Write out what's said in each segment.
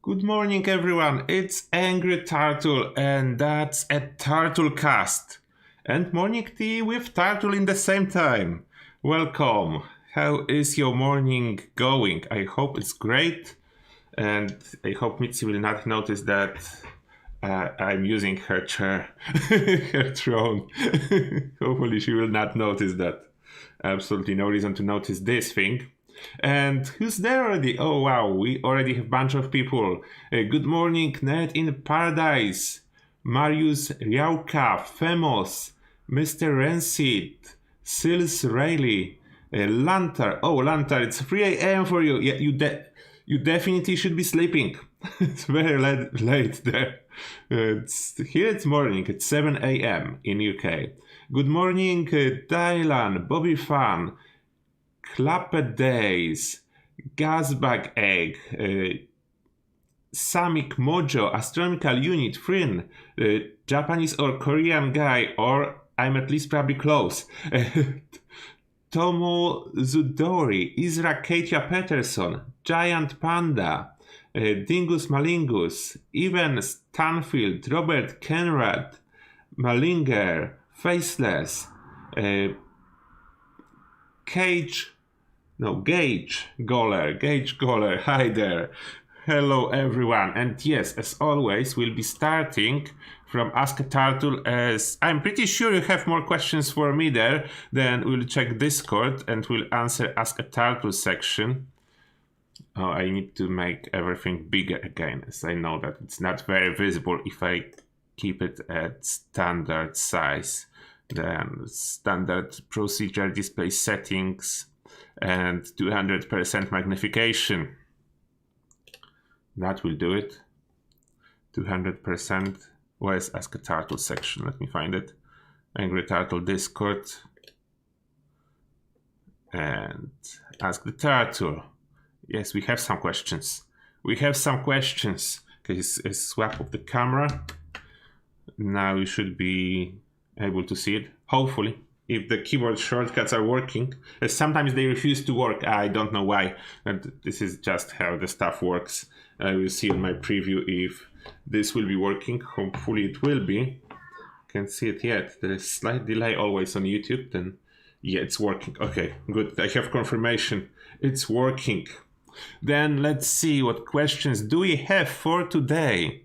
Good morning, everyone. It's Angry Turtle, and that's a Turtlecast. And morning tea with Turtle in the same time. Welcome. How is your morning going? I hope it's great, and I hope Mitzi will not notice that I'm using her chair, her throne. Hopefully, she will not notice that. Absolutely no reason to notice this thing. And who's there already? Oh wow, we already have a bunch of people. Good morning, Ned in Paradise, Marius Riauka, Femos, Mr. Rancid, Sils Rayleigh, Lantar. Oh, Lantar, it's 3 a.m. for you. Yeah, you definitely should be sleeping. It's very late there. Here it's morning. It's 7 a.m. in UK. Good morning, Dylan, Bobby Fan, Clapped Days, Gasbag Egg, Samik Mojo, Astronomical Unit, Frin, Japanese or Korean guy, or I'm at least probably close. Tomo Zudori, Isra Katia Peterson, Giant Panda, Dingus Malingus, Even Stanfield, Robert Kenrad, Malinger, Faceless, Gage Goller, hi there. Hello everyone, and yes, as always, we'll be starting from Ask a Turtle, as I'm pretty sure you have more questions for me there. Then we'll check Discord and we'll answer Ask a Turtle section. Oh, I need to make everything bigger again, as I know that it's not very visible if I keep it at standard size. Then standard procedure display settings and 200% magnification. That will do it. 200%. Where's Ask a Turtle section? Let me find it. Angry Turtle Discord. And Ask the Turtle. Yes, we have some questions. Okay, swap of the camera. Now you should be able to see it, hopefully, if the keyboard shortcuts are working. Sometimes they refuse to work. I don't know why, and this is just how the stuff works. I will see in my preview if this will be working. Hopefully it will be. Can't see it yet. There is slight delay always on YouTube. Then yeah, it's working. Okay, good. I have confirmation it's working. Then let's see, what questions do we have for today?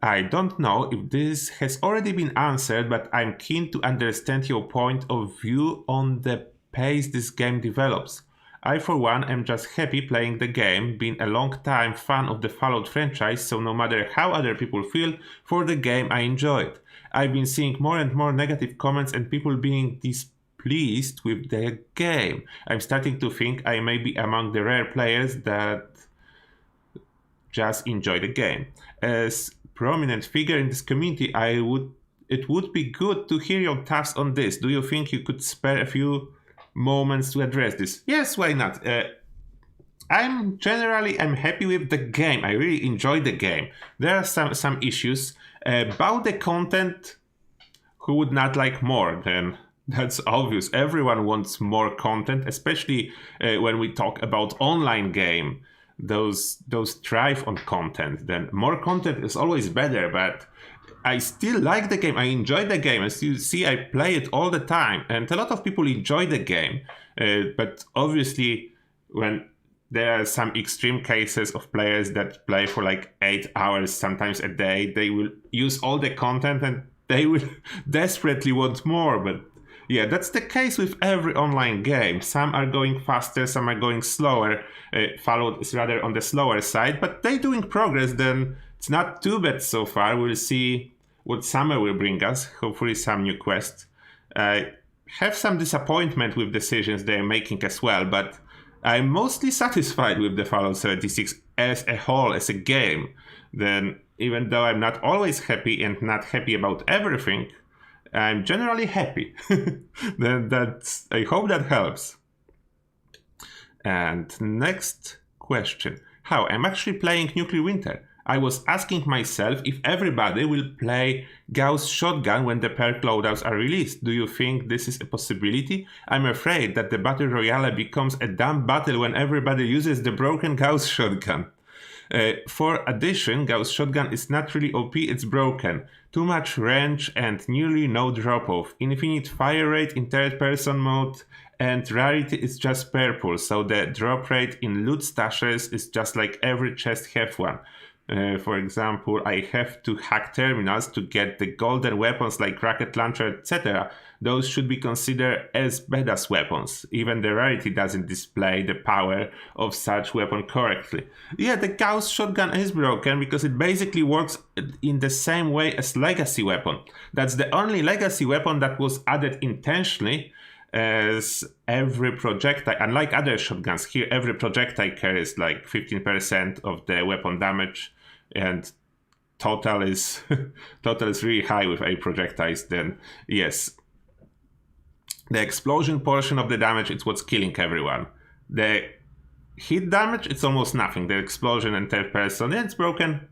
I don't know if this has already been answered, but I'm keen to understand your point of view on the pace this game develops. I, for one, am just happy playing the game, being a long-time fan of the Fallout franchise, so no matter how other people feel for the game, I enjoy it. I've been seeing more and more negative comments and people being displeased with the game. I'm starting to think I may be among the rare players that just enjoy the game. As prominent figure in this community, it would be good to hear your thoughts on this. Do you think you could spare a few moments to address this? Yes, why not? I'm happy with the game. I really enjoy the game. There are some issues about the content. Who would not like more? Then that's obvious. Everyone wants more content, especially when we talk about online game. Those thrive on content. Then more content is always better, but I still like the game. I enjoy the game. As you see, I play it all the time, and a lot of people enjoy the game. But obviously, when there are some extreme cases of players that play for like 8 hours, sometimes a day, they will use all the content and they will desperately want more. But yeah, that's the case with every online game. Some are going faster, some are going slower. Fallout is rather on the slower side, but they're doing progress. Then it's not too bad so far. We'll see what summer will bring us. Hopefully some new quests. I have some disappointment with decisions they're making as well, but I'm mostly satisfied with the Fallout 76 as a whole, as a game. Then even though I'm not always happy and not happy about everything, I'm generally happy. I hope that helps. And next question. How? I'm actually playing Nuclear Winter. I was asking myself if everybody will play Gauss Shotgun when the perk loadouts are released. Do you think this is a possibility? I'm afraid that the Battle Royale becomes a dumb battle when everybody uses the broken Gauss Shotgun. For addition, Gauss Shotgun is not really OP, it's broken. Too much range and nearly no drop-off. Infinite fire rate in third-person mode, and rarity is just purple, so the drop rate in loot stashes is just like every chest have one. For example, I have to hack terminals to get the golden weapons like rocket launcher, etc. Those should be considered as badass weapons. Even the rarity doesn't display the power of such weapon correctly. Yeah, the Gauss shotgun is broken because it basically works in the same way as legacy weapon. That's the only legacy weapon that was added intentionally, as every projectile, unlike other shotguns, here every projectile carries like 15% of the weapon damage, and total is really high with 8 projectiles. Then yes, the explosion portion of the damage is what's killing everyone. The hit damage, it's almost nothing. The explosion and third person, it's broken,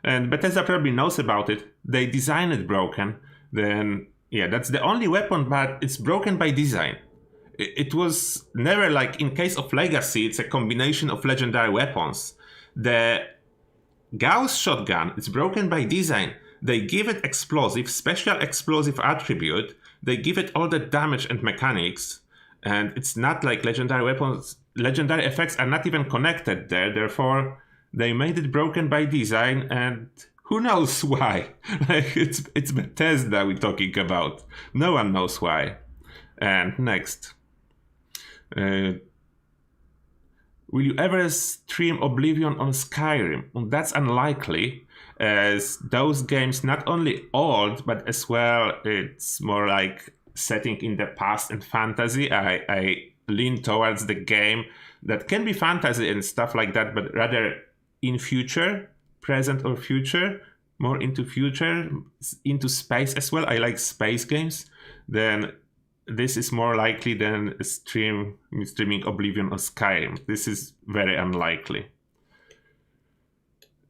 and Bethesda probably knows about it. They designed it broken. Then yeah, that's the only weapon, but it's broken by design. It was never like in case of Legacy, it's a combination of legendary weapons. The Gauss shotgun, it's broken by design. They give it explosive, special explosive attribute. They give it all the damage and mechanics. And it's not like legendary weapons. Legendary effects are not even connected there. Therefore, they made it broken by design, and who knows why? Like it's Bethesda we're talking about. No one knows why. And next. Will you ever stream Oblivion on Skyrim? Well, that's unlikely, as those games not only old, but as well it's more like setting in the past and fantasy. I lean towards the game that can be fantasy and stuff like that, but rather in future, present or future, more into future, into space as well. I like space games. Then this is more likely than streaming Oblivion or Skyrim. This is very unlikely.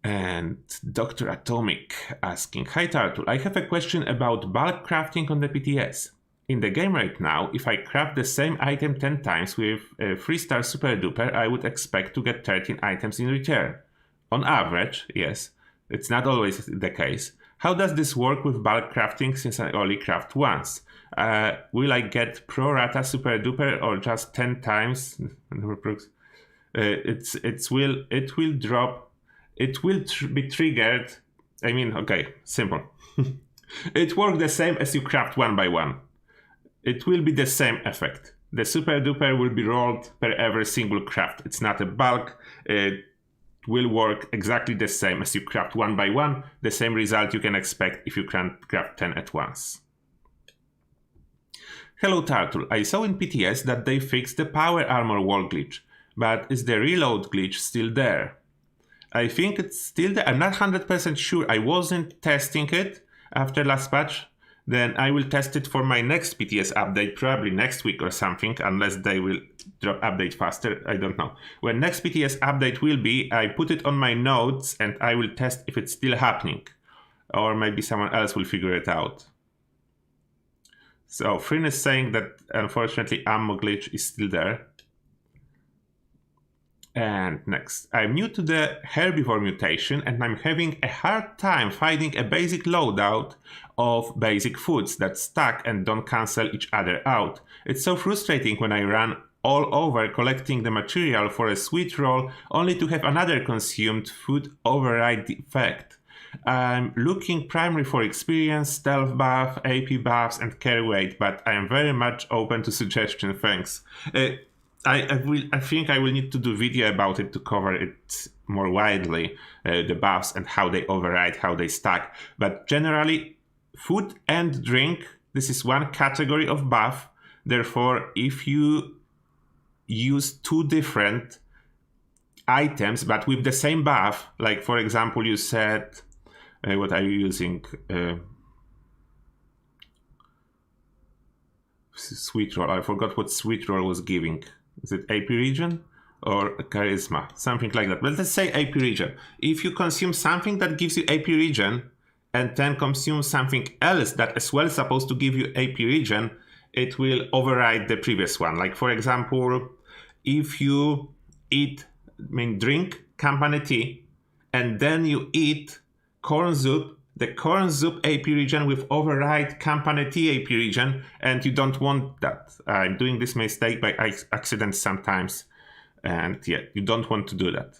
And Dr. Atomic asking, hi Turtle, I have a question about bulk crafting on the PTS. In the game right now, if I craft the same item 10 times with a 3-star super duper, I would expect to get 13 items in return. On average, yes. It's not always the case. How does this work with bulk crafting since I only craft once? Will I get pro rata super duper or just 10 times? It will be triggered. I mean, okay, simple. It works the same as you craft one by one. It will be the same effect. The super duper will be rolled per every single craft. It's not a bulk. It will work exactly the same as you craft one by one. The same result you can expect if you can craft 10 at once. Hello Turtle, I saw in PTS that they fixed the power armor wall glitch, but is the reload glitch still there? I think it's still there. I'm not 100% sure. I wasn't testing it after last patch. Then I will test it for my next PTS update, probably next week or something, unless they will drop update faster. I don't know. When next PTS update will be, I put it on my notes and I will test if it's still happening. Or maybe someone else will figure it out. So Frin is saying that unfortunately ammo glitch is still there. And next, I'm new to the herbivore mutation and I'm having a hard time finding a basic loadout of basic foods that stack and don't cancel each other out. It's so frustrating when I run all over collecting the material for a sweet roll only to have another consumed food override the effect. I'm looking primarily for experience, stealth buff, AP buffs, and carry weight, but I am very much open to suggestions. Thanks. I think I will need to do a video about it to cover it more widely, the buffs and how they override, how they stack. But generally, food and drink, this is one category of buff. Therefore, if you use 2 different items, but with the same buff, like for example, you said, what are you using? Sweet roll. I forgot what sweet roll was giving. Is it AP region or charisma? Something like that. But let's say AP region. If you consume something that gives you AP region and then consume something else that as well is supposed to give you AP region, it will override the previous one. Like for example, if you drink company tea and then you eat corn soup, the corn soup AP region with override company T AP region, and you don't want that. I'm doing this mistake by accident sometimes, and yeah, you don't want to do that.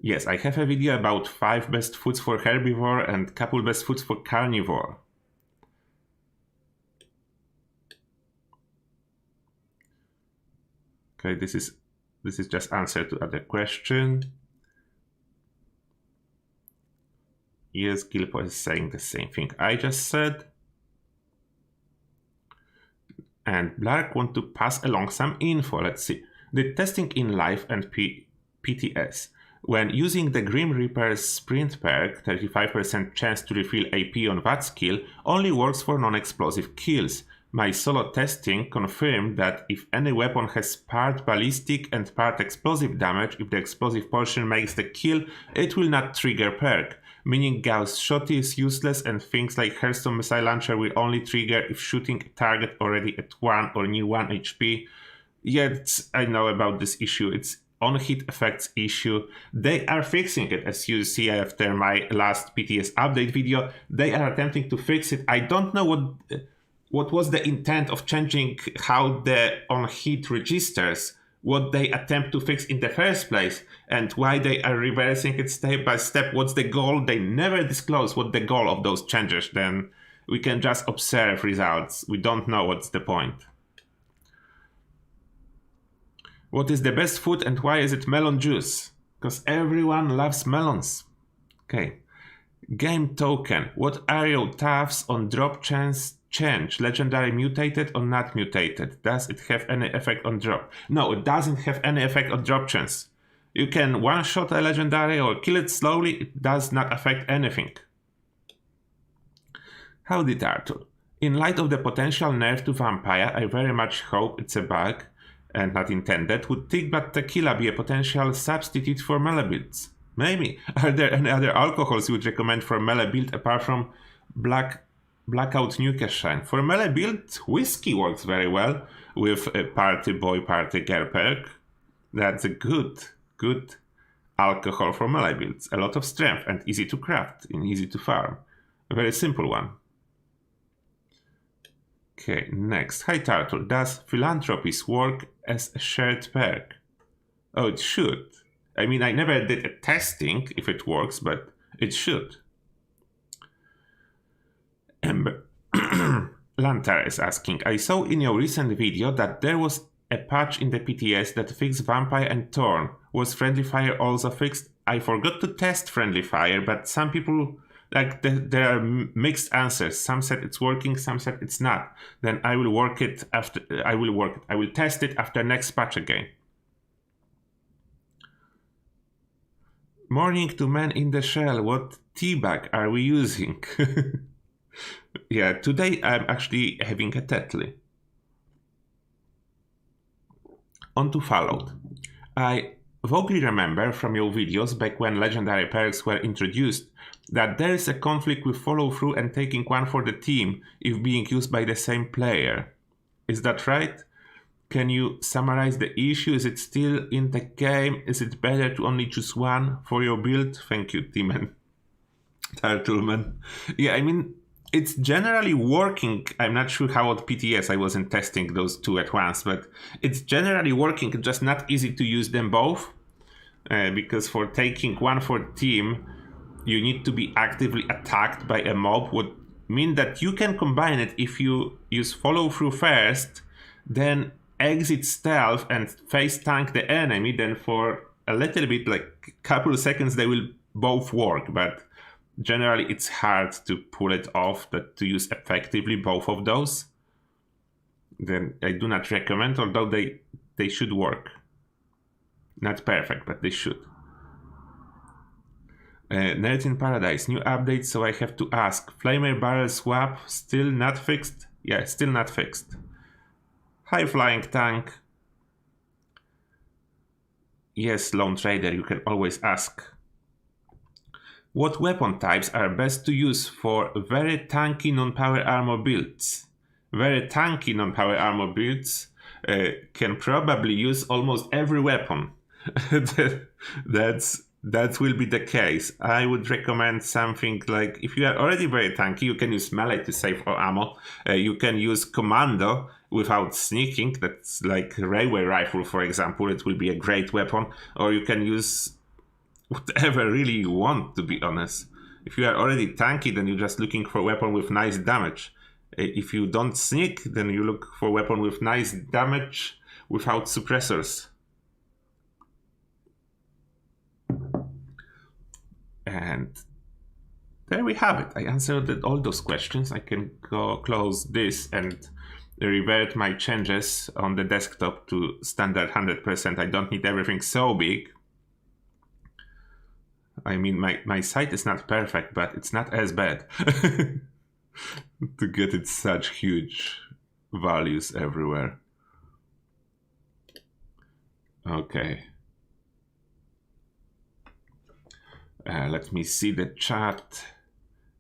Yes, I have a video about 5 best foods for herbivore and couple best foods for carnivore. Okay, this is just answer to other question. Yes, Gilpo is saying the same thing I just said. And Blark want to pass along some info. Let's see. The testing in life and PTS. When using the Grim Reaper's sprint perk, 35% chance to refill AP on that skill, only works for non-explosive kills. My solo testing confirmed that if any weapon has part ballistic and part explosive damage, if the explosive portion makes the kill, it will not trigger perk, meaning Gauss shot is useless and things like Hearthstone Missile Launcher will only trigger if shooting a target already at 1 or near 1 HP. Yet, I know about this issue. It's on-hit effects issue. They are fixing it, as you see after my last PTS update video. They are attempting to fix it. I don't know what was the intent of changing how the on-hit registers, what they attempt to fix in the first place, and why they are reversing it step by step. What's the goal? They never disclose what the goal of those changes. Then we can just observe results. We don't know what's the point. What is the best food and why is it melon juice? Because everyone loves melons. Okay. Game token. What are your taps on drop chance change? Legendary mutated or not mutated? Does it have any effect on drop? No, it doesn't have any effect on drop chance. You can one-shot a legendary or kill it slowly. It does not affect anything. Howdy Turtle. In light of the potential nerf to vampire, I very much hope it's a bug and not intended. Would Tigbat Tequila be a potential substitute for melee builds? Maybe. Are there any other alcohols you would recommend for melee build apart from Blackout Nuka Shine? For melee build, whiskey works very well with a party boy, party girl perk. That's a good alcohol for melee builds. A lot of strength and easy to craft and easy to farm. A very simple one. Okay, next. Hi Turtle, does Philanthropies work as a shared perk? Oh, it should. I mean, I never did a testing if it works, but it should. Ember Lantar is asking, I saw in your recent video that there was a patch in the PTS that fixed Vampire and Thorn. Was Friendly Fire also fixed? I forgot to test Friendly Fire, but some people, there are mixed answers. Some said it's working, some said it's not. Then I will work it after. I will test it after next patch again. Morning to Man in the Shell. What tea bag are we using? Yeah, today I'm actually having a Tetley. On to Fallout. I vaguely remember from your videos back when legendary perks were introduced that there is a conflict with follow-through and taking one for the team if being used by the same player. Is that right? Can you summarize the issue? Is it still in the game? Is it better to only choose one for your build? Thank you, Timon. Turtleman. Yeah, I mean, it's generally working. I'm not sure how at PTS, I wasn't testing those two at once, but it's generally working. It's just not easy to use them both. Because for taking one for team, you need to be actively attacked by a mob, would mean that you can combine it if you use follow through first, then exit stealth and face tank the enemy, then for a little bit, like a couple of seconds, they will both work, but generally it's hard to pull it off, but to use effectively both of those, then I do not recommend, although they should work. Not perfect, but they should. Nerd in Paradise, new update, so I have to ask. Flamer barrel swap, still not fixed? Yeah, still not fixed. High Flying Tank. Yes, Lone Trader, you can always ask. What weapon types are best to use for very tanky non-power armor builds? Very tanky non-power armor builds can probably use almost every weapon. that will be the case. I would recommend something like, if you are already very tanky, you can use melee to save for ammo. You can use commando without sneaking. That's like railway rifle, for example. It will be a great weapon. Or you can use whatever really you want, to be honest. If you are already tanky, then you're just looking for a weapon with nice damage. If you don't sneak, then you look for a weapon with nice damage without suppressors. And there we have it. I answered all those questions. I can go close this and revert my changes on the desktop to standard 100%. I don't need everything so big. I mean, my site is not perfect, but it's not as bad to get it such huge values everywhere. Okay. Let me see the chat.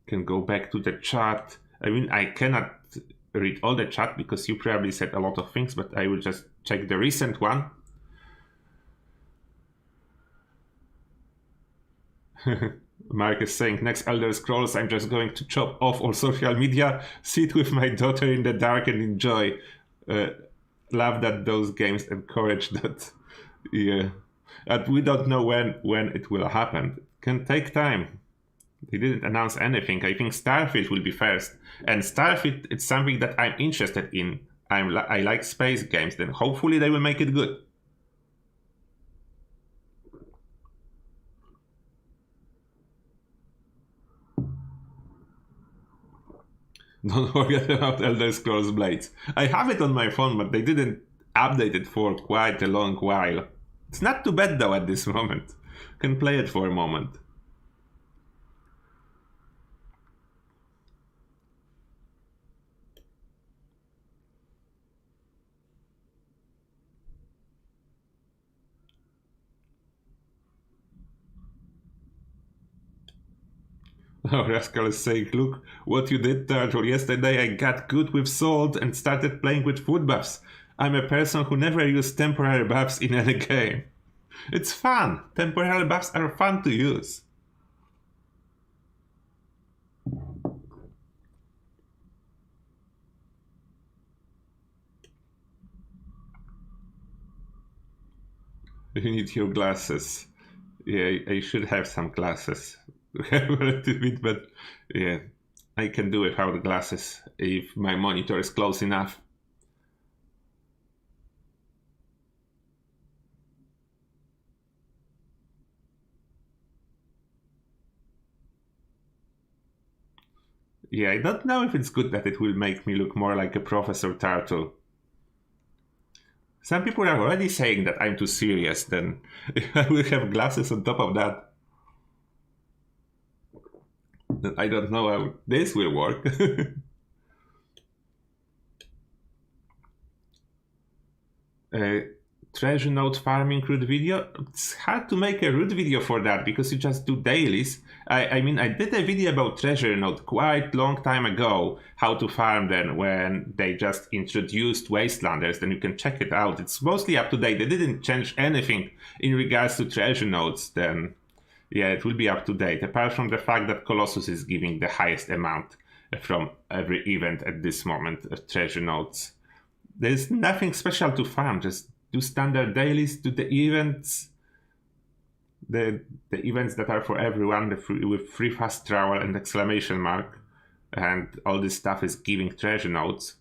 Can go back to the chat. I mean, I cannot read all the chat because you probably said a lot of things, but I will just check the recent one. Mark is saying, next Elder Scrolls, I'm just going to chop off all social media, sit with my daughter in the dark and enjoy. Love that those games encourage that. Yeah. And we don't know when it will happen. It can take time. They didn't announce anything. I think Starfield will be first. And Starfield, it's something that I'm interested in. I like space games. Then hopefully they will make it good. Don't forget about Elder Scrolls Blades. I have it on my phone, but they didn't update it for quite a long while. It's not too bad though at this moment. Can play it for a moment. Oh, Rascal is saying, look what you did, Turtle. Yesterday I got good with salt and started playing with food buffs. I'm a person who never used temporary buffs in any game. It's fun. Temporary buffs are fun to use. You need your glasses. Yeah, I should have some glasses. A little bit, but yeah, I can do without the glasses if my monitor is close enough. Yeah, I don't know if it's good that it will make me look more like a Professor Turtle. Some people are already saying that I'm too serious, then I will have glasses on top of that. I don't know how this will work. Treasure node farming root video. It's hard to make a root video for that because you just do dailies. I mean, I did a video about treasure node quite long time ago, how to farm them when they just introduced Wastelanders. Then you can check it out. It's mostly up to date. They didn't change anything in regards to treasure nodes. Then, yeah, it will be up to date. Apart from the fact that Colossus is giving the highest amount from every event at this moment of treasure nodes. There's nothing special to farm. Just do standard dailies, do the events, the events that are for everyone, with free fast travel and exclamation mark, and all this stuff is giving treasure nodes.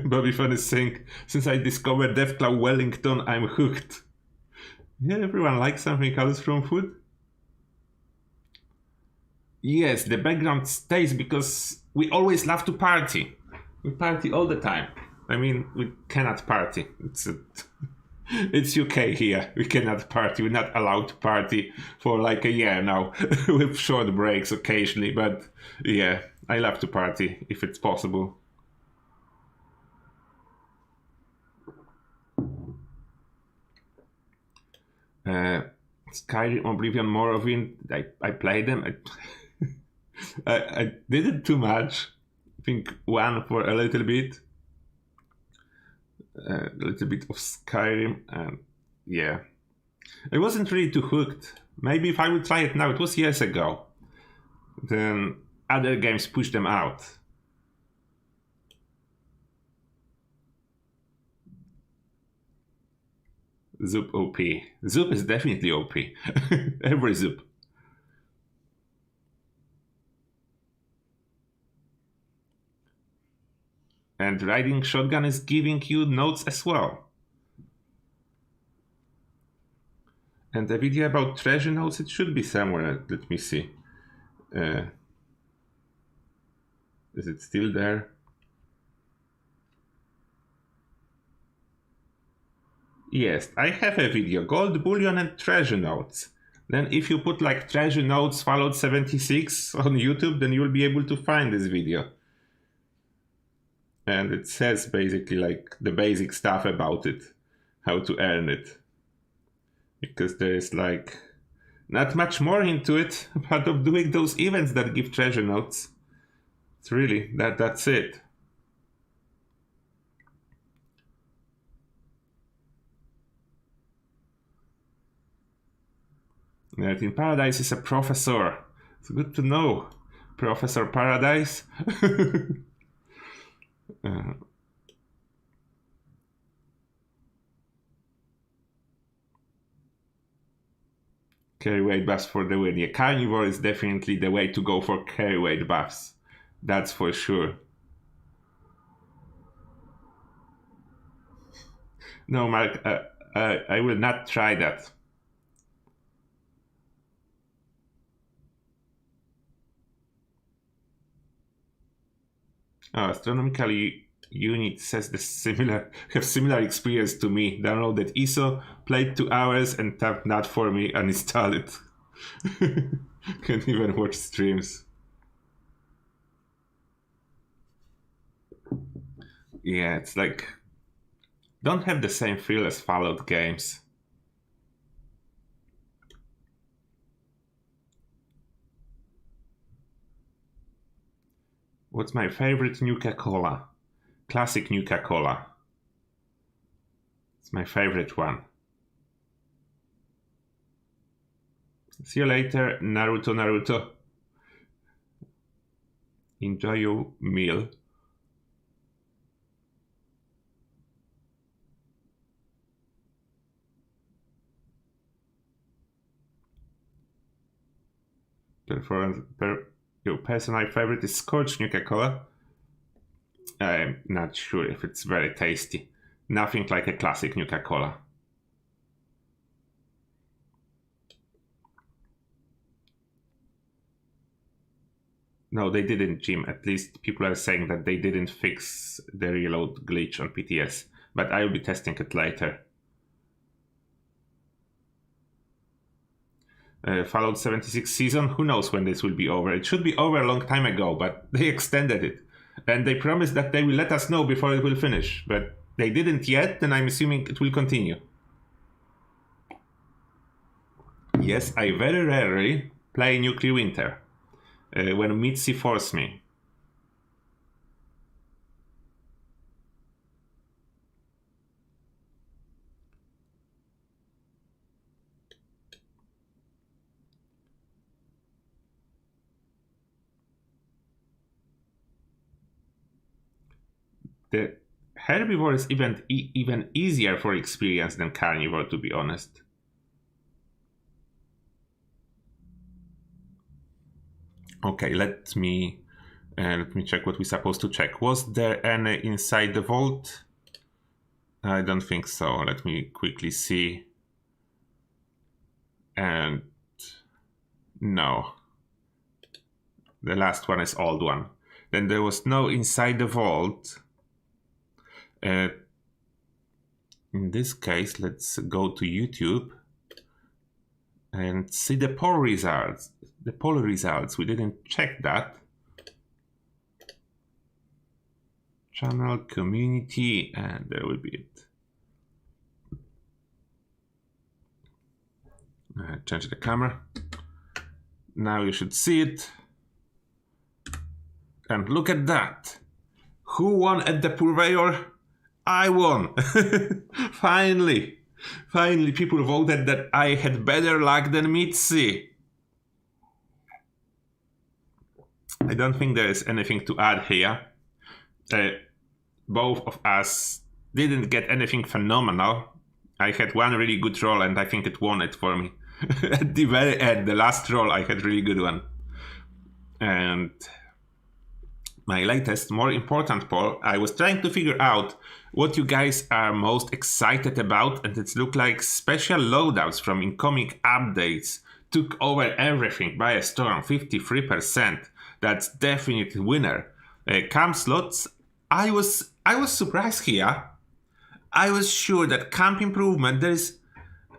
Bobby Fun is saying, since I discovered Deathclaw Wellington, I'm hooked. Yeah, everyone likes something else from food. Yes, the background stays because we always love to party. We party all the time. I mean, we cannot party. It's UK here. We cannot party. We're not allowed to party for like a year now, with short breaks occasionally. But yeah, I love to party if it's possible. Skyrim, Oblivion, Morrowind. I played them. I didn't too much. I think one for a little bit. A little bit of Skyrim, and yeah. I wasn't really too hooked. Maybe if I would try it now, it was years ago. Then other games pushed them out. Zoop OP. Zoop is definitely OP. Every Zoop. And riding shotgun is giving you notes as well. And the video about treasure notes, it should be somewhere. Let me see. Is it still there? Yes, I have a video, gold bullion and treasure notes. Then if you put like treasure notes followed 76 on YouTube, then you'll be able to find this video. And it says basically like the basic stuff about it, how to earn it. Because there is like not much more into it, but of doing those events that give treasure notes. It's really that's it. Nerd in Paradise is a professor. It's good to know. Professor Paradise. Carry weight buffs for the win. Yeah, carnivore is definitely the way to go for carry weight buffs. That's for sure. No, Mark, I will not try that. Oh, astronomical unit says have similar experience to me. Downloaded ISO, played 2 hours, and tapped not for me, uninstall it. Can't even watch streams. Yeah, it's like don't have the same feel as Fallout games. What's my favorite Nuka Cola? Classic Nuka Cola. It's my favorite one. See you later, Naruto. Enjoy your meal. Your personal favorite is Scotch Nuka Cola. I'm not sure if it's very tasty. Nothing like a classic Nuka Cola. No, they didn't, Jim. At least people are saying that they didn't fix the reload glitch on PTS. But I will be testing it later. Fallout 76 season, who knows when this will be over. It should be over a long time ago, but they extended it. And they promised that they will let us know before it will finish. But they didn't yet, and I'm assuming it will continue. Yes, I very rarely play Nuclear Winter. When Mitzi forced me. The herbivore is even easier for experience than carnivore, to be honest. Okay, let me check what we're supposed to check. Was there any inside the vault? I don't think so. Let me quickly see. And no. The last one is old one. Then there was no inside the vault. In this case, let's go to YouTube and see the poll results. The poll results, we didn't check that. Channel, community, and there will be it. Change the camera. Now you should see it. And look at that. Who won at the Purveyor? I won. Finally people voted that I had better luck than Mitzi. I don't think there is anything to add here. Both of us didn't get anything phenomenal. I had one really good roll and I think it won it for me. At the very end, the last roll, I had really good one. And my latest, more important poll, I was trying to figure out what you guys are most excited about, and it looked like special loadouts from incoming updates took over everything by a storm, 53%. That's definitely winner. Camp slots, I was surprised here. I was sure that camp improvement,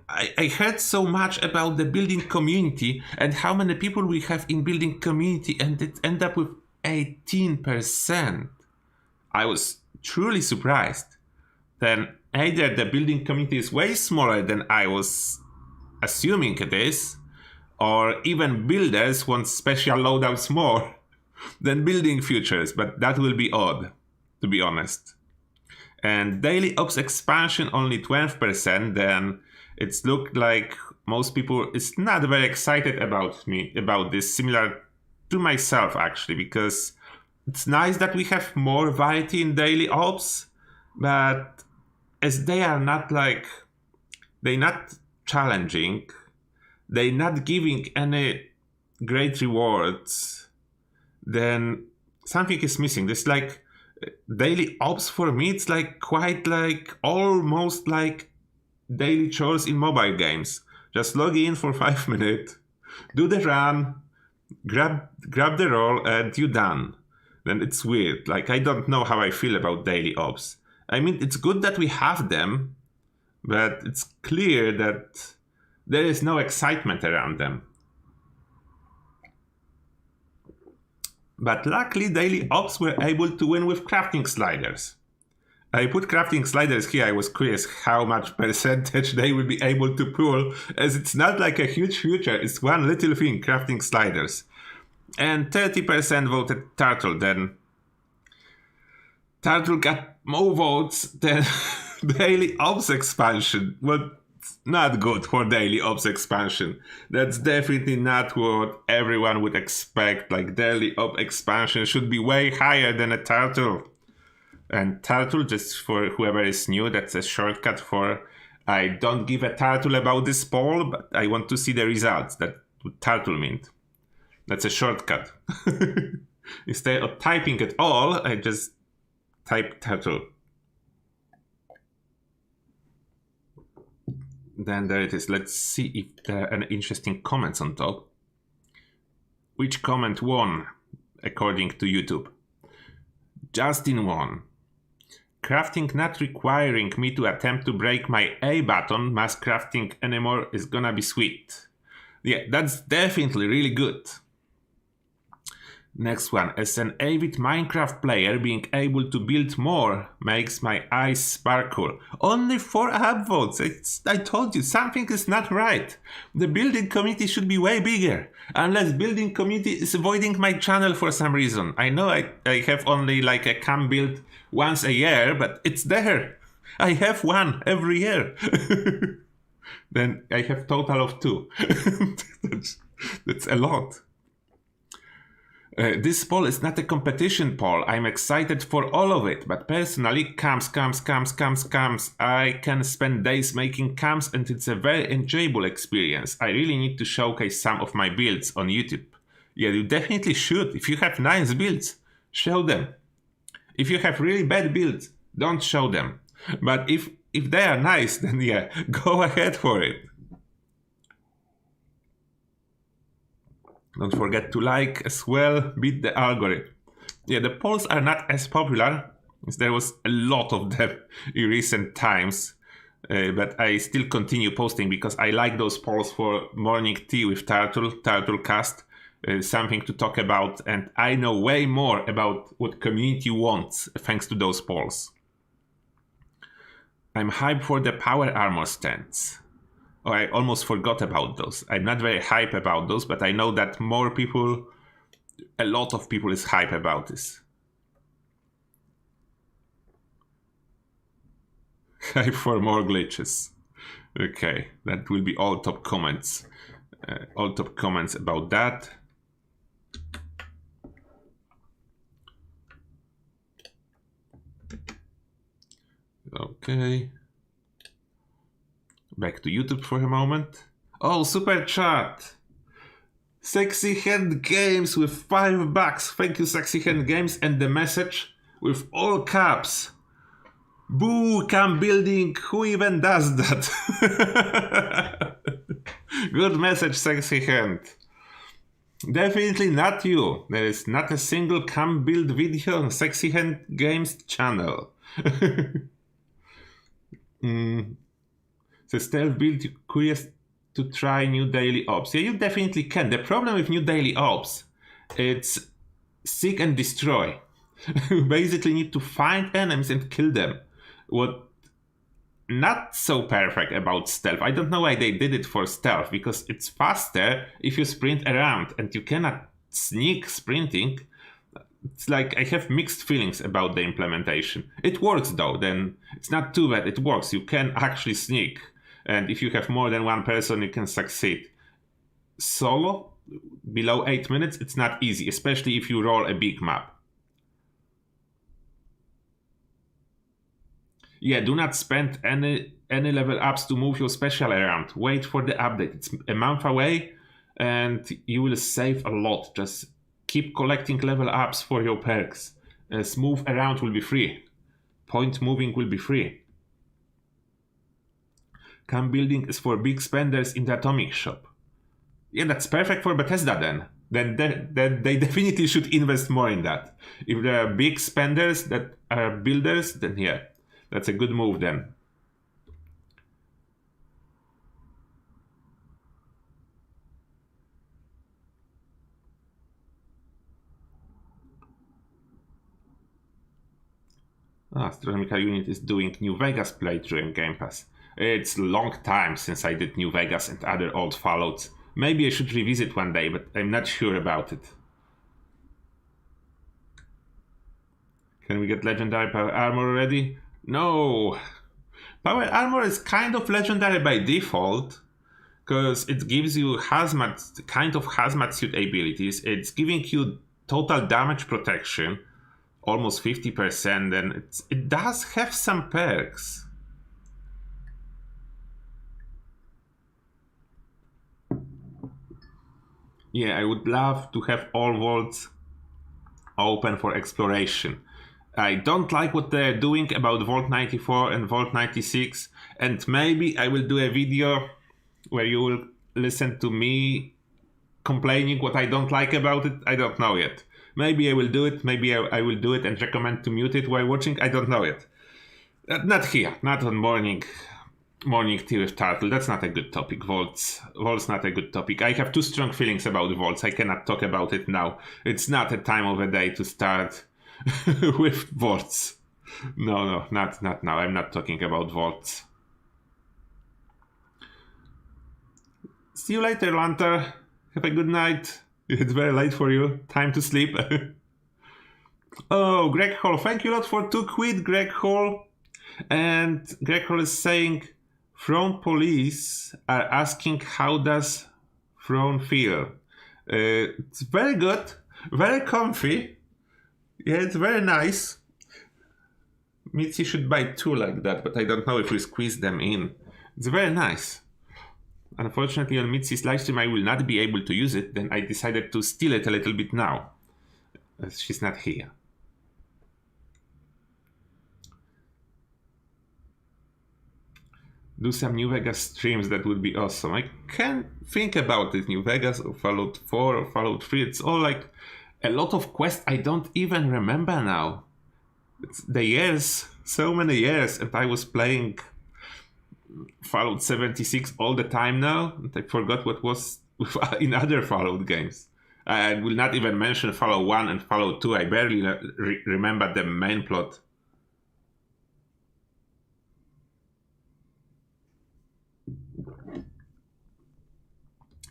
I heard so much about the building community and how many people we have in building community, and it ended up with 18%. I was truly surprised. Then either the building community is way smaller than I was assuming it is, or even builders want special loadouts more than building futures, but that will be odd, to be honest. And daily ops expansion only 12%, then it's looked like most people is not very excited about this, similar to myself actually, because it's nice that we have more variety in daily ops, but as they are not they're not challenging, they're not giving any great rewards, then something is missing. It's like daily ops for me, it's almost like daily chores in mobile games. Just log in for 5 minutes, do the run, grab the roll, and you're done. Then it's weird. I don't know how I feel about daily ops. I mean, it's good that we have them, but it's clear that there is no excitement around them. But luckily, daily ops were able to win with crafting sliders. I put crafting sliders here. I was curious how much percentage they will be able to pull, as it's not like a huge future. It's one little thing, crafting sliders. And 30% voted Turtle. Then Turtle got more votes than daily ops expansion. Well, it's not good for daily ops expansion. That's definitely not what everyone would expect. Daily ops expansion should be way higher than a Turtle. And Turtle, just for whoever is new, that's a shortcut for I don't give a turtle about this poll, but I want to see the results. That would Turtle mean. That's a shortcut. Instead of typing it all, I just type Turtle. Then there it is. Let's see if there are any interesting comments on top. Which comment won, according to YouTube? Justin won. Crafting not requiring me to attempt to break my A button, mass crafting anymore is gonna be sweet. Yeah, that's definitely really good. Next one. As an avid Minecraft player, being able to build more makes my eyes sparkle. Only 4 upvotes. I told you, something is not right. The building community should be way bigger. Unless building community is avoiding my channel for some reason. I know I have only a cam build once a year, but it's there. I have one every year. Then I have total of 2. That's a lot. This poll is not a competition poll. I'm excited for all of it, but personally, camps. I can spend days making camps and it's a very enjoyable experience. I really need to showcase some of my builds on YouTube. Yeah, you definitely should. If you have nice builds, show them. If you have really bad builds, don't show them. But if they are nice, then yeah, go ahead for it. Don't forget to like as well, beat the algorithm. Yeah, the polls are not as popular, as there was a lot of them in recent times. But I still continue posting because I like those polls for morning tea with Turtlecast. Something to talk about, and I know way more about what community wants thanks to those polls. I'm hyped for the power armor stands. Oh, I almost forgot about those. I'm not very hype about those, but I know that a lot of people is hype about this. Hype for more glitches. Okay, that will be all top comments. All top comments about that. Okay. Back to YouTube for a moment. Oh, super chat! Sexy Hand Games with $5. Thank you, Sexy Hand Games, and the message with all caps. Boo, cam building, who even does that? Good message, Sexy Hand. Definitely not you. There is not a single cam build video on Sexy Hand Games channel. The stealth build, curious to try new daily ops. Yeah, you definitely can. The problem with new daily ops, it's seek and destroy. You basically need to find enemies and kill them. What not so perfect about stealth, I don't know why they did it for stealth, because it's faster if you sprint around and you cannot sneak sprinting. It's like I have mixed feelings about the implementation. It works though, then it's not too bad, it works. You can actually sneak, and if you have more than one person you can succeed. Solo, below 8 minutes, it's not easy, especially if you roll a big map. Yeah, do not spend any level ups to move your special around. Wait for the update. It's a month away and you will save a lot. Just keep collecting level ups for your perks. Move around will be free. Point moving will be free. Cam building is for big spenders in the Atomic Shop. Yeah, that's perfect for Bethesda then. Then they definitely should invest more in that. If there are big spenders that are builders, then yeah, that's a good move then. Astronomical Unit is doing New Vegas playthrough in Game Pass. It's a long time since I did New Vegas and other old Fallouts. Maybe I should revisit one day, but I'm not sure about it. Can we get Legendary Power Armor already? No! Power Armor is kind of legendary by default, because it gives you kind of hazmat suit abilities. It's giving you total damage protection, almost 50%, and it does have some perks. Yeah, I would love to have all vaults open for exploration. I don't like what they're doing about Vault 94 and Vault 96, and maybe I will do a video where you will listen to me complaining what I don't like about it. I don't know yet. Maybe I will do it, maybe I will do it and recommend to mute it while watching. I don't know yet. Not here, not on morning tea with Turtle. That's not a good topic. Vault's not a good topic. I have too strong feelings about vaults. I cannot talk about it now. It's not a time of a day to start with vaults. No, not now. I'm not talking about vaults. See you later, Lanter. Have a good night. It's very late for you. Time to sleep. Oh, Greg Hall. Thank you a lot for 2 quid, Greg Hall. And Greg Hall is saying, Throne Police are asking how does Throne feel. It's very good. Very comfy. Yeah, it's very nice. Mitzi should buy 2 like that, but I don't know if we squeeze them in. It's very nice. Unfortunately, on Mitzi's livestream, I will not be able to use it. Then I decided to steal it a little bit now, as she's not here. Do some New Vegas streams, that would be awesome. I can't think about it. New Vegas or Fallout 4 or Fallout 3. It's all like a lot of quests I don't even remember now. It's the years, so many years, and I was playing Fallout 76 all the time now, and I forgot what was in other Fallout games. I will not even mention Fallout 1 and Fallout 2. I barely remember the main plot.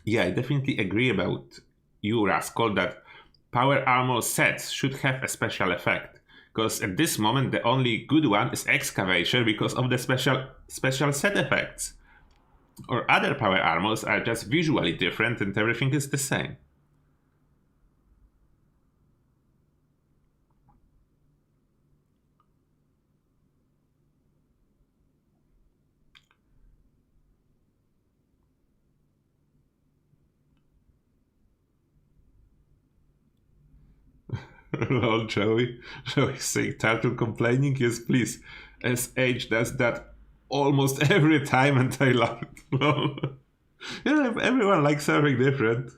Yeah, I definitely agree about you, Rascal, that power armor sets should have a special effect. Because at this moment, the only good one is Excavation because of the special set effects. Or other power armors are just visually different and everything is the same. Lol, Joey. Joey saying Turtle complaining? Yes, please. SH does that almost every time and I love it. Lol. Yeah, everyone likes something different.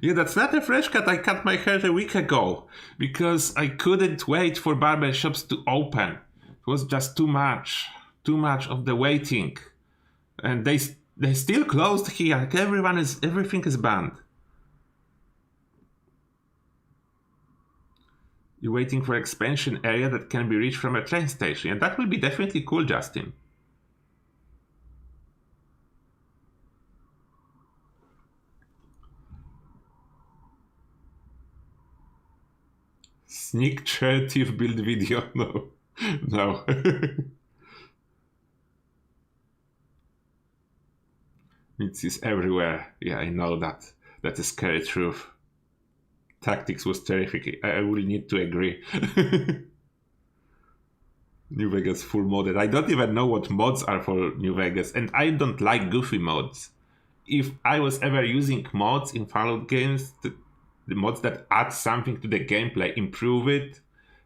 Yeah, that's not a fresh cut. I cut my hair a week ago because I couldn't wait for barbershops to open. It was just too much of the waiting, and they still closed here. Everything is banned. You're waiting for expansion area that can be reached from a train station, and that will be definitely cool, Justin. Sneak creative build video. No. It is everywhere. Yeah, I know that. That is scary truth. Tactics was terrific. I will need to agree. New Vegas full modded. I don't even know what mods are for New Vegas, and I don't like goofy mods. If I was ever using mods in Fallout games, the mods that add something to the gameplay, improve it,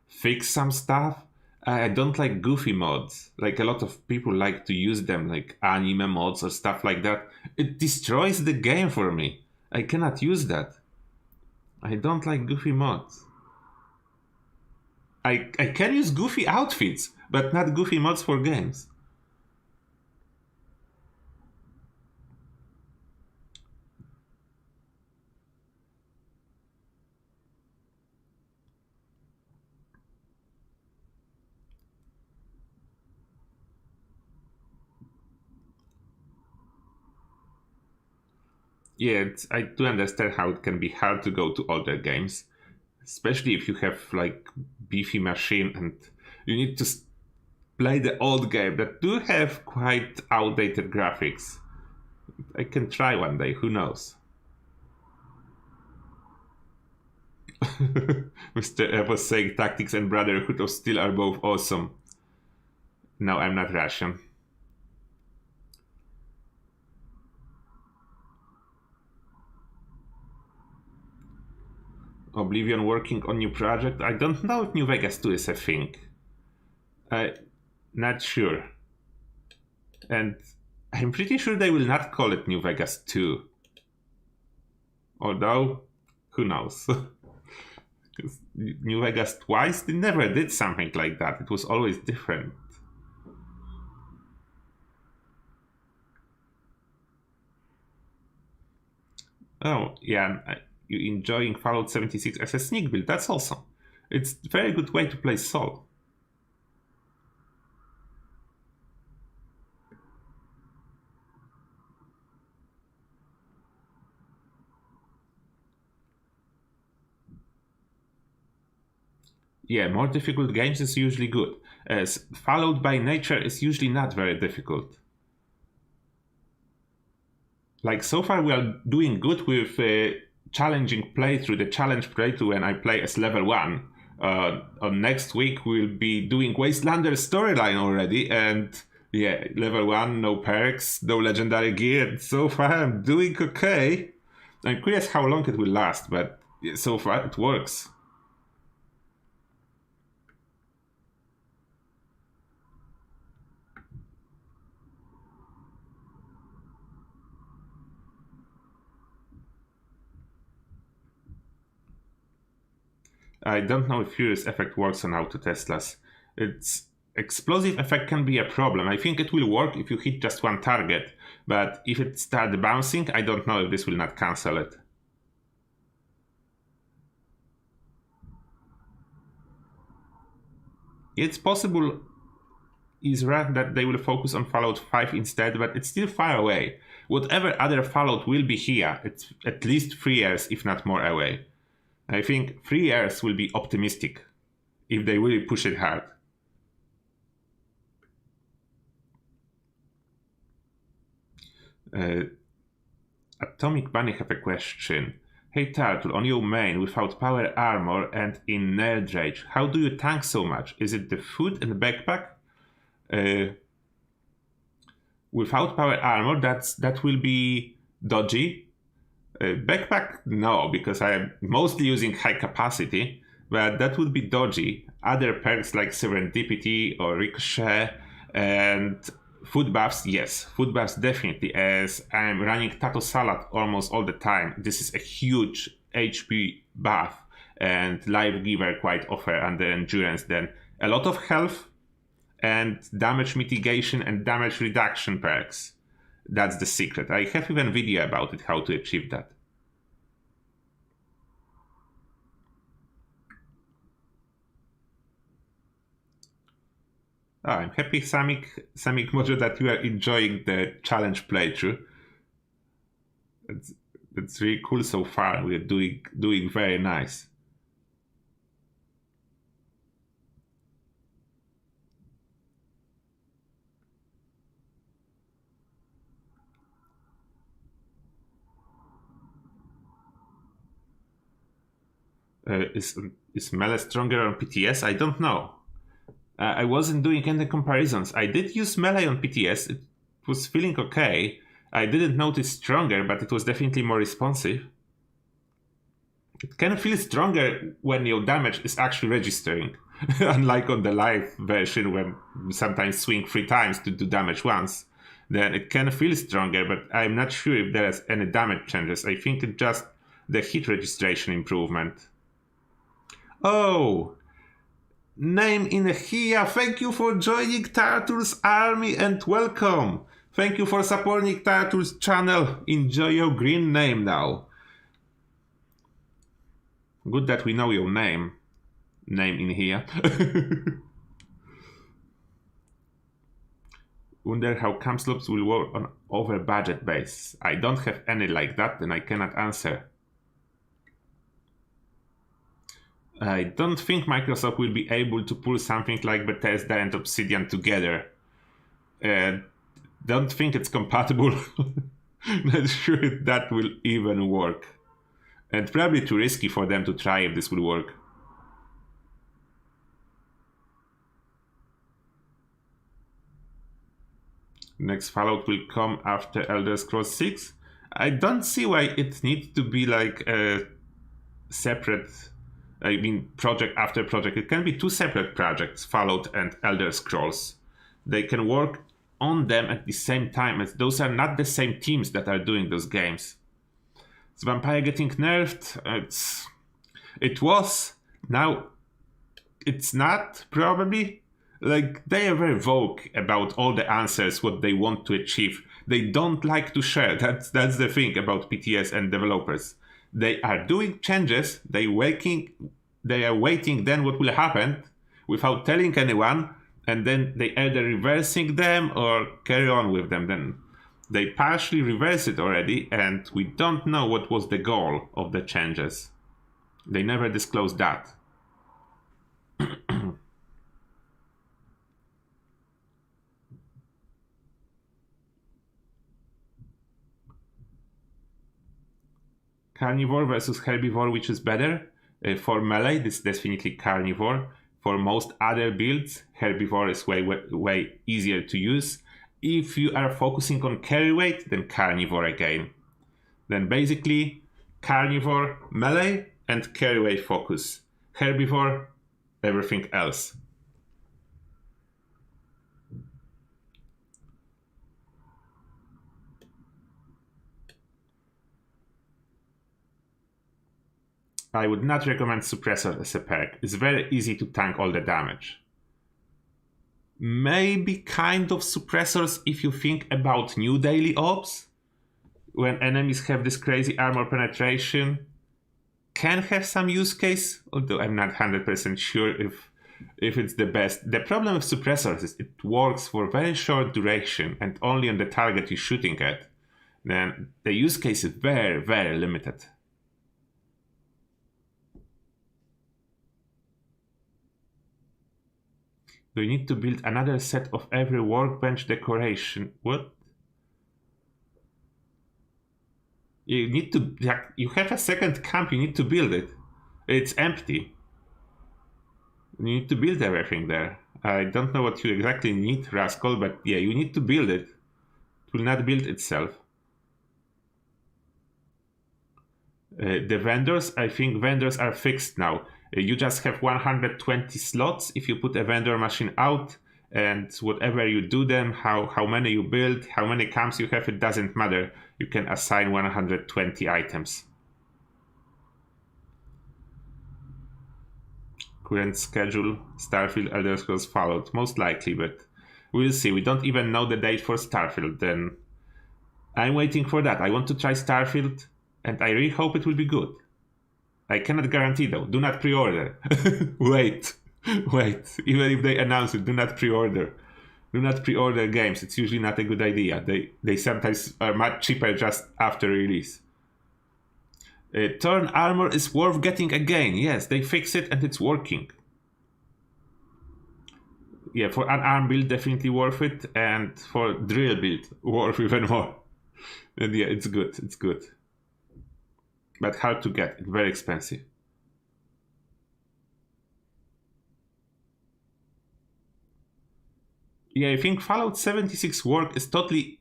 fix some stuff, I don't like goofy mods. Like a lot of people like to use them, like anime mods or stuff like that. It destroys the game for me. I cannot use that. I don't like goofy mods. I can use goofy outfits, but not goofy mods for games. Yeah, I do understand how it can be hard to go to older games, especially if you have like beefy machine and you need to play the old game that do have quite outdated graphics. I can try one day, who knows? Mr. Evo saying Tactics and Brotherhood of Steel are both awesome. No, I'm not Russian. Oblivion working on new project. I don't know if New Vegas 2 is a thing. Not sure. And I'm pretty sure they will not call it New Vegas 2. Although, who knows? New Vegas twice, they never did something like that. It was always different. Oh, yeah, you enjoying Fallout 76 as a sneak build. That's awesome. It's a very good way to play Sol. Yeah, more difficult games is usually good, as Fallout by nature is usually not very difficult. Like, so far we are doing good with challenging playthrough, the challenge playthrough when I play as level 1. On next week we'll be doing Wastelander storyline already, and yeah, level 1, no perks, no legendary gear. So far I'm doing okay. I'm curious how long it will last, but so far it works. I don't know if Furious effect works on auto Teslas. Its explosive effect can be a problem. I think it will work if you hit just one target, but if it starts bouncing, I don't know if this will not cancel it. It's possible, Isra, that they will focus on Fallout 5 instead, but it's still far away. Whatever other Fallout will be here, it's at least 3 years, if not more, away. I think 3 years will be optimistic if they really push it hard. Atomic Bunny have a question. Hey Turtle, on your main, without power armor and in nerd rage, how do you tank so much? Is it the food and the backpack? Without power armor, that will be dodgy. Backpack, no, because I am mostly using high capacity, but that would be dodgy. Other perks like serendipity or ricochet and food buffs, yes, food buffs definitely, as I'm running tato salad almost all the time. This is a huge HP buff and life giver quite offer under endurance. Then a lot of health and damage mitigation and damage reduction perks. That's the secret. I have even a video about it, how to achieve that. Oh, I'm happy, Samik Mojo, that you are enjoying the challenge playthrough. It's really cool so far. We're doing very nice. Is melee stronger on PTS? I don't know. I wasn't doing any comparisons. I did use melee on PTS. It was feeling okay. I didn't notice stronger, but it was definitely more responsive. It can feel stronger when your damage is actually registering. Unlike on the live version, when you sometimes swing 3 times to do damage once. Then it can feel stronger, but I'm not sure if there's any damage changes. I think it's just the hit registration improvement. Oh! Name in here, thank you for joining Turtle's army and welcome! Thank you for supporting Turtle's channel. Enjoy your green name now. Good that we know your name. Name in here. Wonder how cam slopes will work on over budget base. I don't have any like that and I cannot answer. I don't think Microsoft will be able to pull something like Bethesda and Obsidian together. Don't think it's compatible. Not sure if that will even work. And probably too risky for them to try if this will work. Next Fallout will come after Elder Scrolls 6. I don't see why it needs to be like a separate, I mean, project after project. It can be 2 separate projects, Fallout and Elder Scrolls. They can work on them at the same time, as those are not the same teams that are doing those games. Is Vampire getting nerfed? It was. Now, it's not, probably. Like, they are very vague about all the answers, what they want to achieve. They don't like to share. That's the thing about PTS and developers. They are doing changes, they are waiting then what will happen without telling anyone, and then they either reversing them or carry on with them. Then they partially reverse it already, and we don't know what was the goal of the changes. They never disclosed that. Carnivore versus herbivore, which is better? For melee, this is definitely carnivore. For most other builds, herbivore is way easier to use. If you are focusing on carry weight, then carnivore again. Then basically, carnivore, melee, and carry weight focus. Herbivore, everything else. I would not recommend Suppressor as a perk. It's very easy to tank all the damage. Maybe kind of Suppressors if you think about new daily ops. When enemies have this crazy armor penetration. Can have some use case, although I'm not 100% sure if it's the best. The problem with Suppressors is it works for very short duration and only on the target you're shooting at. Then the use case is very, very limited. Do you need to build another set of every workbench decoration? What? You need to... You have a second camp, you need to build it. It's empty. You need to build everything there. I don't know what you exactly need, Rascal, but yeah, you need to build it. It will not build itself. The vendors, I think vendors are fixed now. You just have 120 slots if you put a vendor machine out, and whatever you do them, how many you build, how many camps you have, it doesn't matter. You can assign 120 items. Current schedule, Starfield, Elder Scrolls Fallout, most likely, but we'll see. We don't even know the date for Starfield, then I'm waiting for that. I want to try Starfield, and I really hope it will be good. I cannot guarantee though. Do not pre-order. Wait. Even if they announce it, do not pre-order. Do not pre-order games. It's usually not a good idea. They sometimes are much cheaper just after release. Torn armor is worth getting again. Yes, they fix it and it's working. Yeah, for an arm build, definitely worth it. And for drill build, worth even more. And yeah, it's good. It's good. But hard to get. Very expensive. Yeah, I think Fallout 76 work is totally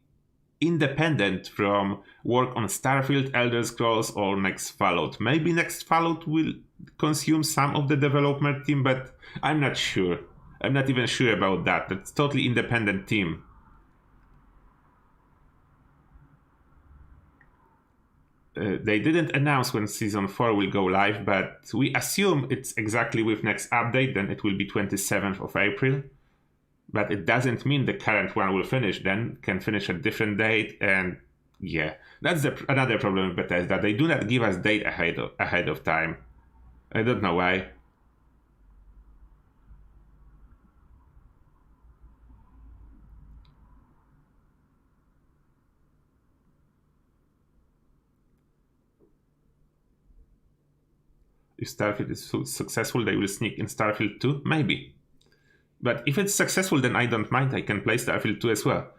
independent from work on Starfield, Elder Scrolls, or next Fallout. Maybe next Fallout will consume some of the development team, but I'm not sure. I'm not even sure about that. That's totally independent team. They didn't announce when Season 4 will go live, but we assume it's exactly with next update, then it will be 27th of April. But it doesn't mean the current one will finish then, can finish a different date, and yeah. That's another problem with Bethesda. They do not give us date ahead of time. I don't know why. If Starfield is successful, they will sneak in Starfield 2? Maybe. But if it's successful, then I don't mind. I can play Starfield 2 as well.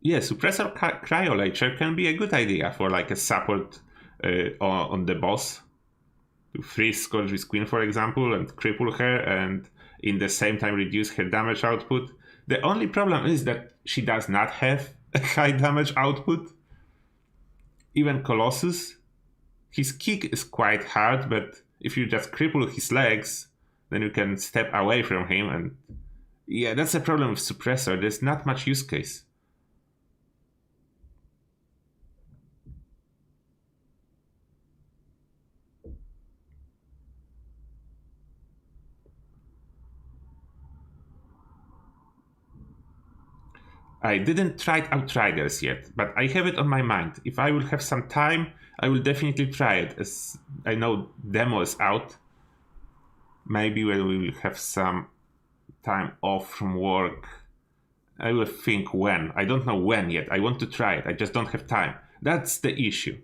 Yeah, suppressor cryolator can be a good idea for like a support on the boss. To freeze Scourge's Queen, for example, and cripple her, and in the same time reduce her damage output. The only problem is that she does not have a high damage output. Even Colossus, his kick is quite hard, but if you just cripple his legs, then you can step away from him, and yeah, that's a problem with Suppressor. There's not much use case. I didn't try Outriders yet, but I have it on my mind. If I will have some time, I will definitely try it, as I know demo is out. Maybe when we will have some time off from work, I will think when. I don't know when yet. I want to try it. I just don't have time. That's the issue.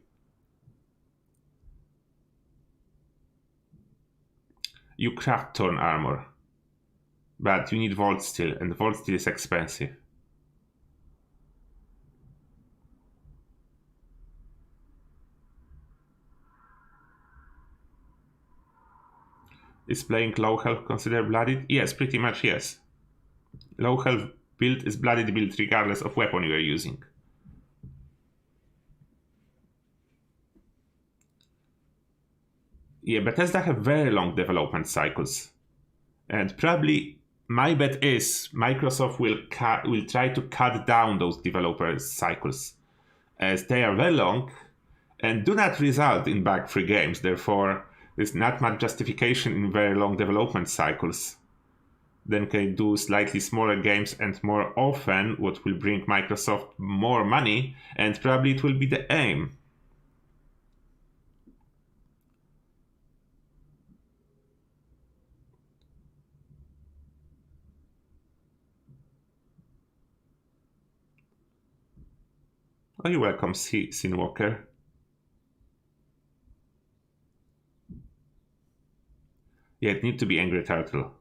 You craft torn armor, but you need Vault Steel, and Vault Steel is expensive. Is playing low health considered bloodied? Yes, pretty much yes. Low health build is bloodied build regardless of weapon you are using. Yeah, Bethesda have very long development cycles. And probably my bet is Microsoft will try to cut down those developer cycles, as they are very long and do not result in bug-free games. Therefore, there's not much justification in very long development cycles. Then can do slightly smaller games and more often, what will bring Microsoft more money, and probably it will be the aim. Oh, you're welcome, Sin Walker. Yeah, it need to be Angry Turtle.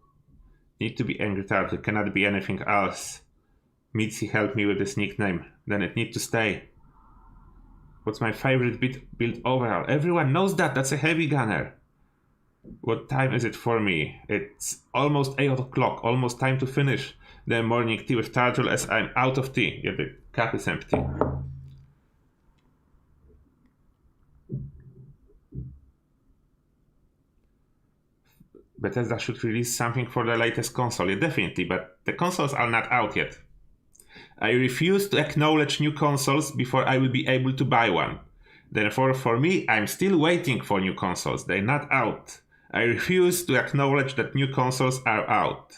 Need to be Angry Turtle. Cannot be anything else. Mitzi helped me with this nickname. Then it need to stay. What's my favorite build overall? Everyone knows that. That's a heavy gunner. What time is it for me? It's almost 8 o'clock. Almost time to finish the morning tea with Turtle as I'm out of tea. Yeah, the cup is empty. Bethesda should release something for the latest console. Yeah, definitely, but the consoles are not out yet. I refuse to acknowledge new consoles before I will be able to buy one. Therefore, for me, I'm still waiting for new consoles. They're not out. I refuse to acknowledge that new consoles are out.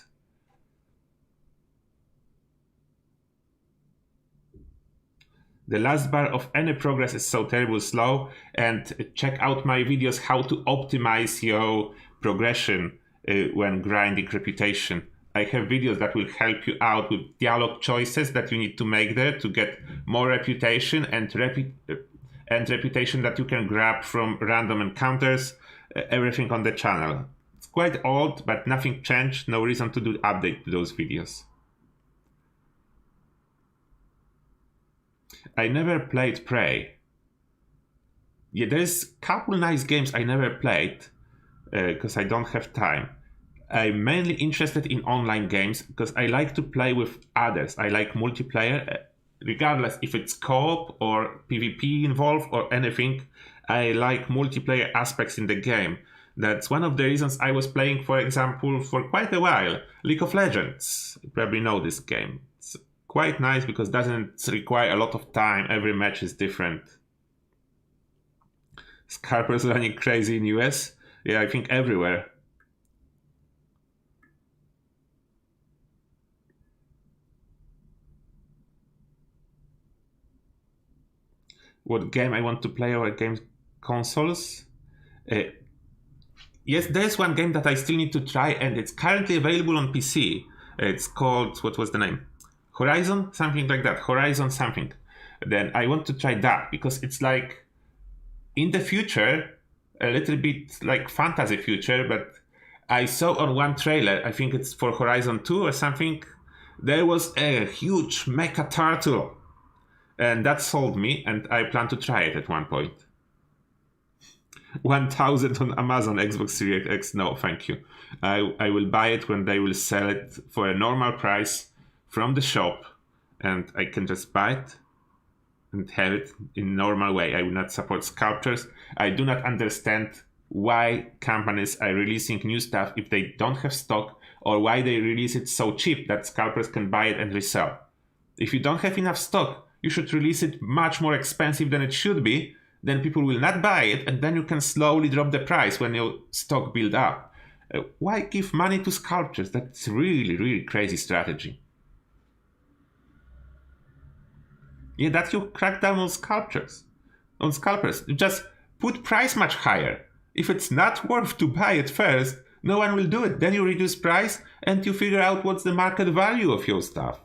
The last bar of any progress is so terribly slow, and check out my videos how to optimize your progression when grinding reputation. I have videos that will help you out with dialogue choices that you need to make there to get more reputation and reputation that you can grab from random encounters, everything on the channel. It's quite old, but nothing changed, no reason to do update to those videos. I never played Prey. Yeah, there's a couple nice games I never played because I don't have time. I'm mainly interested in online games because I like to play with others. I like multiplayer, regardless if it's co-op or PvP involved or anything. I like multiplayer aspects in the game. That's one of the reasons I was playing, for example, for quite a while, League of Legends. You probably know this game. It's quite nice because it doesn't require a lot of time. Every match is different. Scarper's running crazy in US. Yeah, I think everywhere. What game I want to play over game consoles? Yes, there's one game that I still need to try, and it's currently available on PC. It's called, what was the name? Horizon? Something like that. Horizon something. Then I want to try that because it's like in the future, a little bit like fantasy future, but I saw on one trailer, I think it's for Horizon 2 or something, there was a huge mecha turtle. And that sold me, and I plan to try it at one point. 1,000 on Amazon Xbox Series X. No, thank you. I will buy it when they will sell it for a normal price from the shop, and I can just buy it and have it in normal way. I will not support sculptures. I do not understand why companies are releasing new stuff if they don't have stock, or why they release it so cheap that scalpers can buy it and resell. If you don't have enough stock, you should release it much more expensive than it should be, then people will not buy it, and then you can slowly drop the price when your stock build up. Why give money to sculptors? That's really, really crazy strategy. Yeah, that you crack down on sculptors. On scalpers. You just put price much higher. If it's not worth to buy it first, no one will do it. Then you reduce price and you figure out what's the market value of your stuff.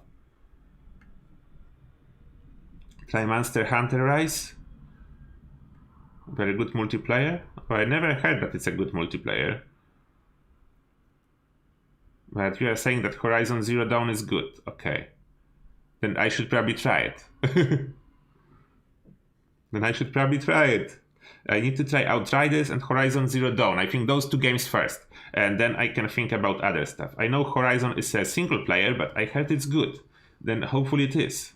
Try Monster Hunter Rise. Very good multiplayer. Well, I never heard that it's a good multiplayer. But you are saying that Horizon Zero Dawn is good. Okay. Then I should probably try it. I need to try Outriders and Horizon Zero Dawn. I think those two games first. And then I can think about other stuff. I know Horizon is a single player, but I heard it's good. Then hopefully it is.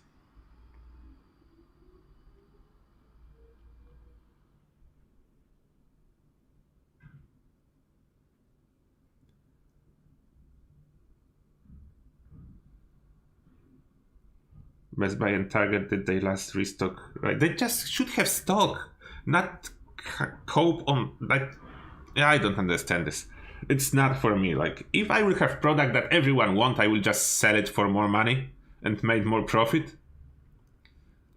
Best Buy and Target, did they last restock? Right, they just should have stock, not cope on like. Yeah, I don't understand this. It's not for me. Like, if I will have product that everyone want, I will just sell it for more money and make more profit.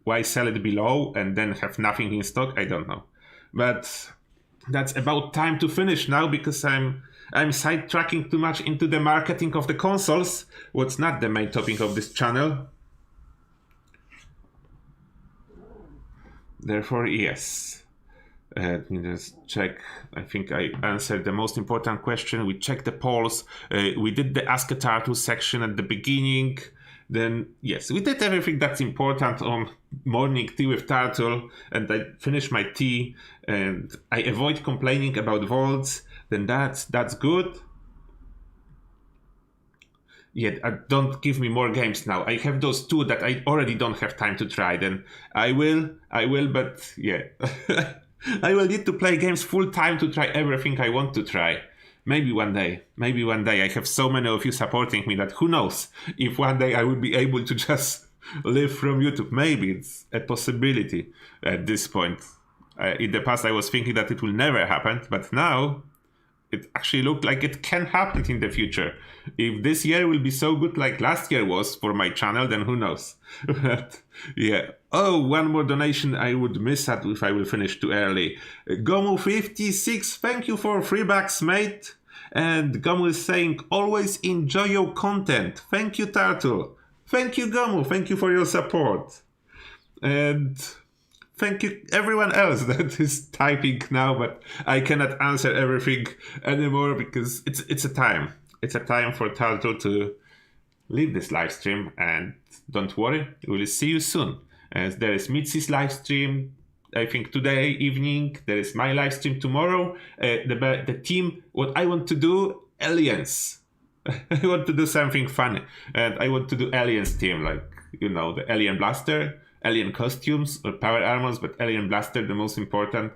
Why sell it below and then have nothing in stock? I don't know. But that's about time to finish now because I'm sidetracking too much into the marketing of the consoles. What's not the main topic of this channel. Therefore, yes. Let me just check. I think I answered the most important question. We checked the polls. We did the Ask a Turtle section at the beginning. Then, yes, we did everything that's important on morning tea with Turtle. And I finished my tea. And I avoid complaining about vaults. Then that's good. Yet don't give me more games now. I have those two that I already don't have time to try. Then I will, but yeah. I will need to play games full time to try everything I want to try. Maybe one day. I have so many of you supporting me that who knows if one day I will be able to just live from YouTube. Maybe it's a possibility at this point. In the past, I was thinking that it will never happen, but now it actually looked like it can happen in the future. If this year will be so good like last year was for my channel, then who knows? But yeah. Oh, one more donation I would miss out if I will finish too early. Gomu56, thank you for $3, mate. And Gomu is saying, always enjoy your content. Thank you, Turtle. Thank you, Gomu. Thank you for your support. And thank you everyone else that is typing now, but I cannot answer everything anymore because it's a time. It's a time for Turtle to leave this live stream, and don't worry, we will see you soon. As there is Mitzi's live stream, I think today evening. There is my live stream tomorrow. The team, what I want to do, aliens. I want to do something funny, and I want to do aliens team, like the alien blaster. Alien costumes or power armors, but alien blaster, the most important.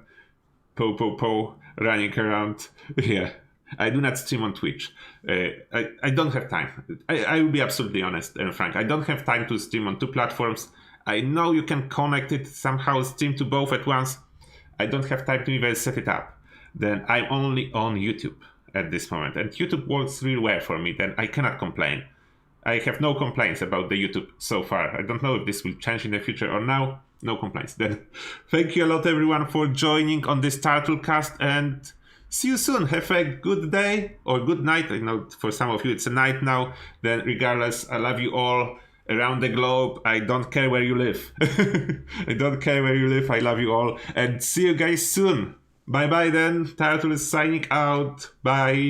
Po, running around. Yeah, I do not stream on Twitch. I don't have time. I will be absolutely honest and frank. I don't have time to stream on two platforms. I know you can connect it somehow, stream to both at once. I don't have time to even set it up. Then I'm only on YouTube at this moment. And YouTube works really well for me. Then I cannot complain. I have no complaints about the YouTube so far. I don't know if this will change in the future or now. No complaints. Then thank you a lot, everyone, for joining on this Turtlecast, and see you soon. Have a good day or good night. I know for some of you it's a night now. Then regardless, I love you all around the globe. I don't care where you live. I don't care where you live. I love you all. And see you guys soon. Bye-bye then. Turtle is signing out. Bye.